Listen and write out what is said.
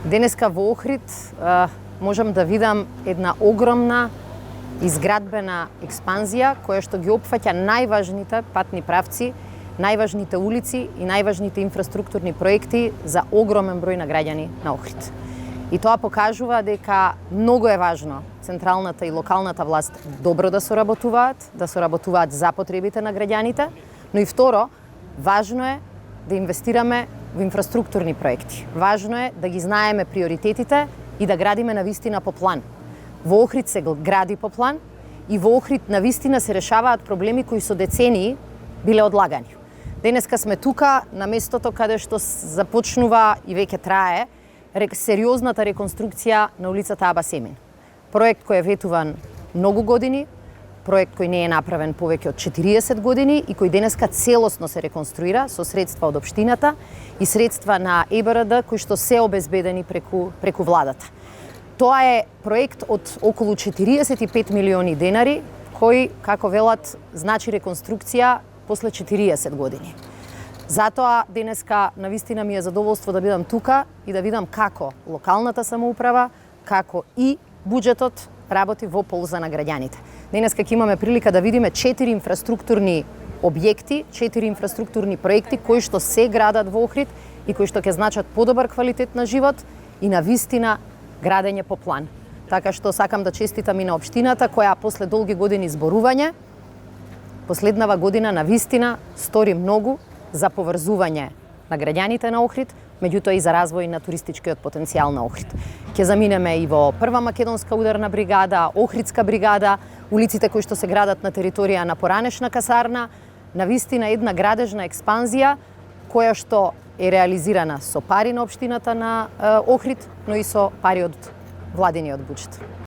Денеска во Охрид можам да видам една огромна изградбена експанзија која што ги опфаќа најважните патни правци, најважните улици и најважните инфраструктурни проекти за огромен број на граѓани на Охрид. И тоа покажува дека многу е важно централната и локалната власт добро да соработуваат за потребите на граѓаните, но и второ, важно е да инвестираме во инфраструктурни проекти. Важно е да ги знаеме приоритетите и да градиме навистина по план. Во Охрид се гради по план и во Охрид навистина се решаваат проблеми кои со децении биле одлагани. Денеска сме тука на местото каде што започнува и веќе трае сериозната реконструкција на улицата Аба Семин. Проект кој е ветуван многу години, проект кој не е направен повеќе од 40 години и кој денеска целосно се реконструира со средства од општината и средства на ЕБРД кои што се обезбедени преку владата. Тоа е проект од околу 45 милиони денари кој, како велат, значи реконструкција после 40 години. Затоа денеска навистина ми е задоволство да бидам тука и да видам како локалната самоуправа, како и буџетот работи во полза на граѓаните. Денеска ќе имаме прилика да видиме 4 инфраструктурни објекти, 4 инфраструктурни проекти кои што се градат во Охрид и кои што ќе значат подобар квалитет на живот и навистина градење по план. Така што сакам да честитам и на општината која после долги години зборување последнава година навистина стори многу за поврзување на граѓаните на Охрид, меѓутоа и за развој на туристичкиот потенцијал на Охрид. Ќе заминеме и во прва македонска ударна бригада, Охридска бригада, улиците кои што се градат на територија на поранешна касарна, навистина една градежна експанзија која што е реализирана со пари на општината на Охрид, но и со пари од владиниот буџет.